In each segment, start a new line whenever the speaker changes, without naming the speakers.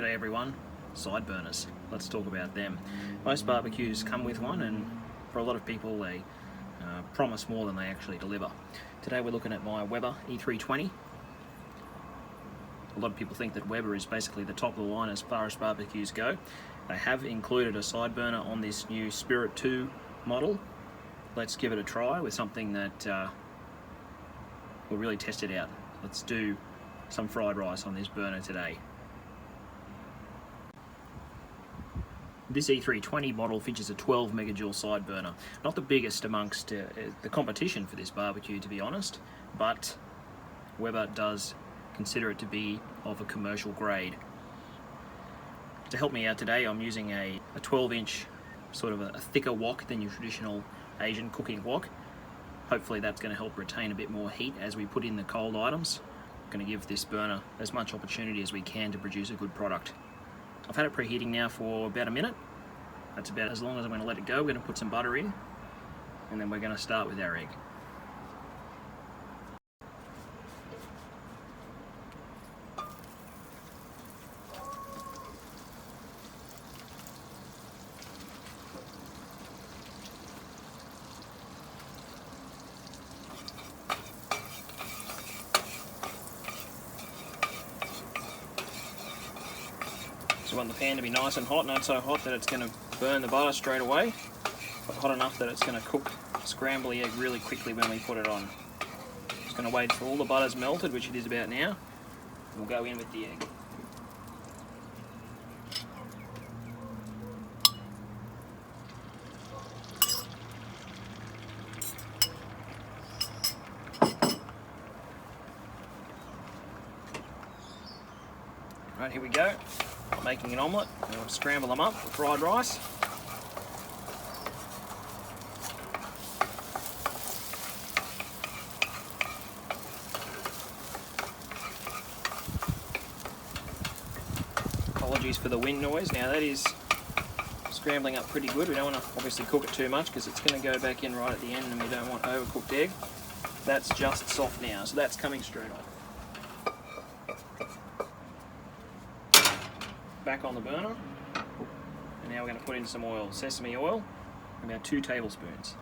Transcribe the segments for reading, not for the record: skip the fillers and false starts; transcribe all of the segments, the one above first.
G'day everyone, side burners. Let's talk about them. Most barbecues come with one, and for a lot of people they promise more than they actually deliver. Today we're looking at my Weber E320. A lot of people think that Weber is basically the top of the line as far as barbecues go. They have included a side burner on this new Spirit 2 model. Let's give it a try with something that will really test it out. Let's do some fried rice on this burner today. This E320 model features a 12 megajoule side burner. Not the biggest amongst the competition for this barbecue, to be honest, but Weber does consider it to be of a commercial grade. To help me out today, I'm using a 12-inch, sort of a thicker wok than your traditional Asian cooking wok. Hopefully that's going to help retain a bit more heat as we put in the cold items. I'm going to give this burner as much opportunity as we can to produce a good product. I've had it preheating now for about a minute. That's about as long as I'm going to let it go. We're going to put some butter in, and then we're going to start with our egg. So we want the pan to be nice and hot, not so hot that it's going to burn the butter straight away, but hot enough that it's going to cook the scramble egg really quickly when we put it on. Just going to wait till all the butter's melted, which it is about now, and we'll go in with the egg. Right, here we go. Making an omelette, and we'll scramble them up for fried rice. Apologies for the wind noise. Now that is scrambling up pretty good. We don't want to obviously cook it too much because it's going to go back in right at the end, and we don't want overcooked egg. That's just soft now, so that's coming straight off. Back on the burner, and now we're going to put in some oil, sesame oil, about 2 tablespoons.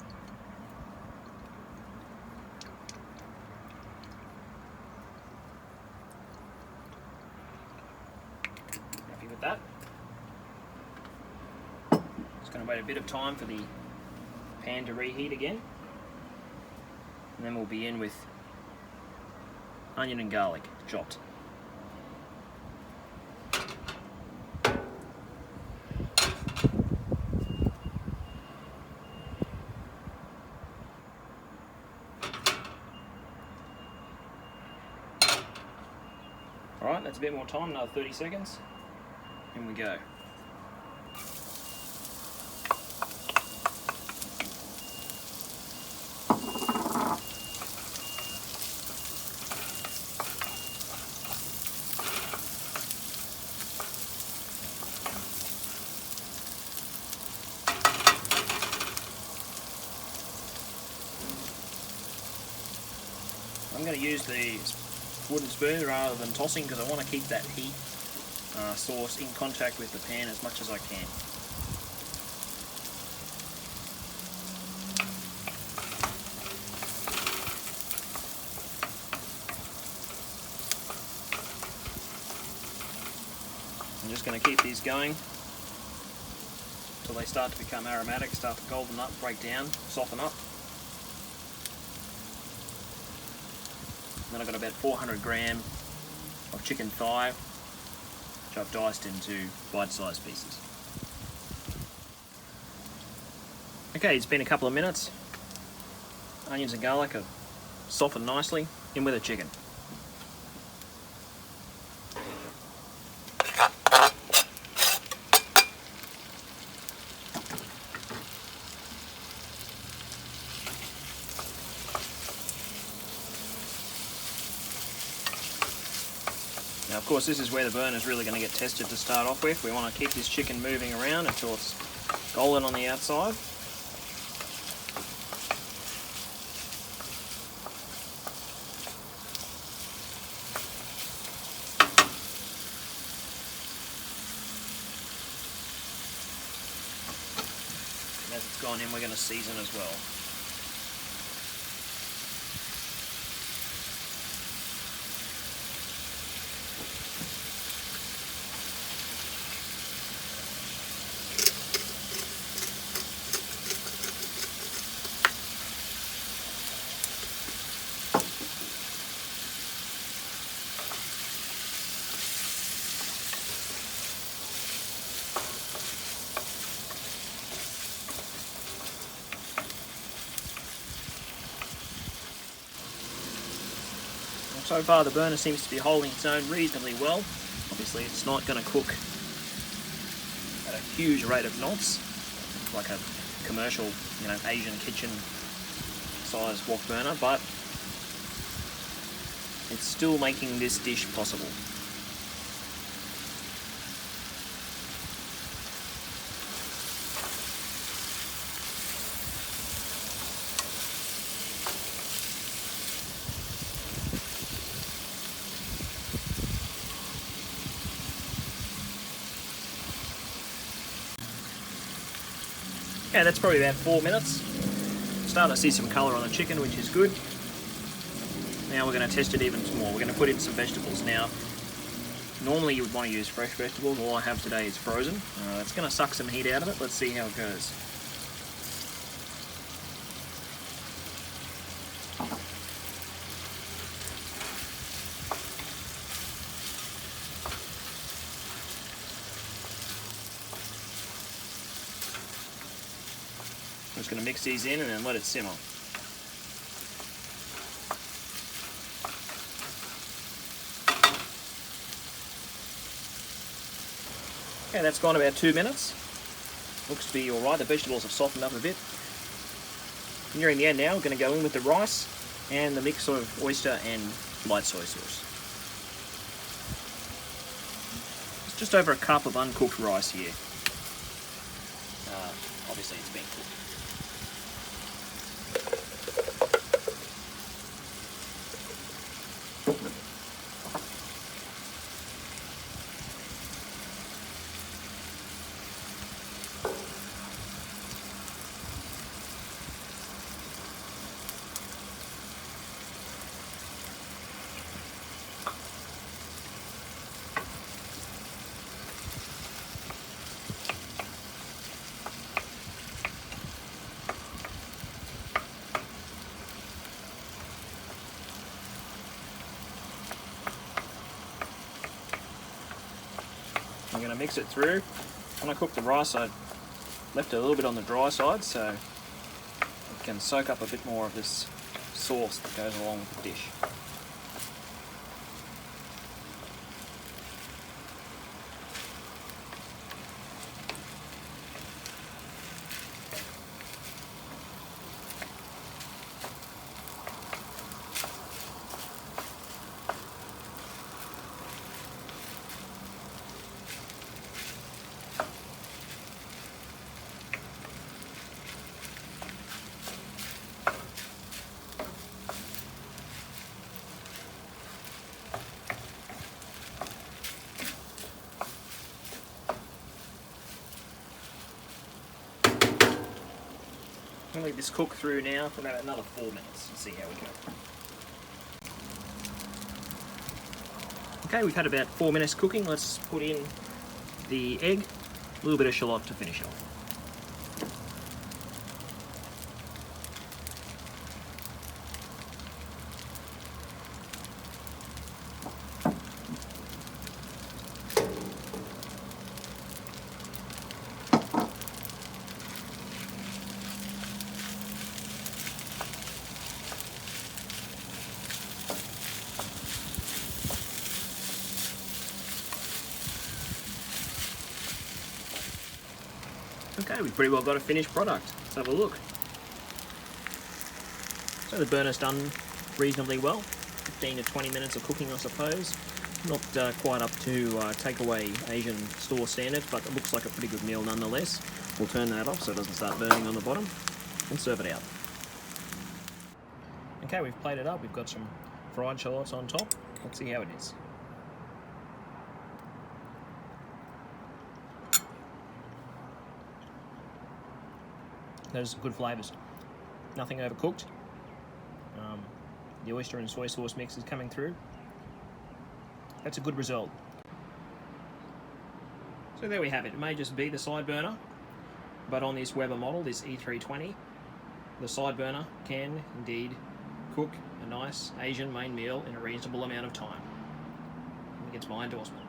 Happy with that? Just going to wait a bit of time for the pan to reheat again, and then we'll be in with onion and garlic chopped. Alright, that's a bit more time, another 30 seconds. In we go. I'm going to use the wooden spoon rather than tossing because I want to keep that heat source in contact with the pan as much as I can. I'm just going to keep these going until they start to become aromatic, start to golden up, break down, soften up. Then I've got about 400 gram of chicken thigh, which I've diced into bite-sized pieces. Okay, it's been a couple of minutes. Onions and garlic have softened nicely. In with the chicken. Now, of course, this is where the burner is really going to get tested to start off with. We want to keep this chicken moving around until it's golden on the outside. as it's gone in, we're going to season as well. So far the burner seems to be holding its own reasonably well. Obviously it's not going to cook at a huge rate of knots, like a commercial, Asian kitchen size wok burner, but it's still making this dish possible. Yeah, that's probably about 4 minutes. Starting to see some colour on the chicken, which is good. Now we're going to test it even more. We're going to put in some vegetables. Now, normally you would want to use fresh vegetables. All I have today is frozen. It's going to suck some heat out of it. Let's see how it goes. I'm just going to mix these in and then let it simmer. Okay, that's gone about 2 minutes. Looks to be alright. The vegetables have softened up a bit. Nearing the end now, we're going to go in with the rice and the mix of oyster and light soy sauce. It's just over a cup of uncooked rice here. Obviously it's been cooked. I'm going to mix it through. When I cooked the rice, I left it a little bit on the dry side so it can soak up a bit more of this sauce that goes along with the dish. I'm going to let this cook through now for about another 4 minutes and see how we go. Okay, we've had about 4 minutes cooking. Let's put in the egg, a little bit of shallot to finish off. Okay, we've pretty well got a finished product. Let's have a look. So the burner's done reasonably well. 15 to 20 minutes of cooking, I suppose. Not quite up to takeaway Asian store standards, but it looks like a pretty good meal nonetheless. We'll turn that off so it doesn't start burning on the bottom and serve it out. Okay, we've plated it up. We've got some fried shallots on top. Let's see how it is. those good flavours. Nothing overcooked. The oyster and soy sauce mix is coming through. That's a good result. So there we have it. It may just be the side burner, but on this Weber model, this E320, the side burner can indeed cook a nice Asian main meal in a reasonable amount of time. I think it's my endorsement.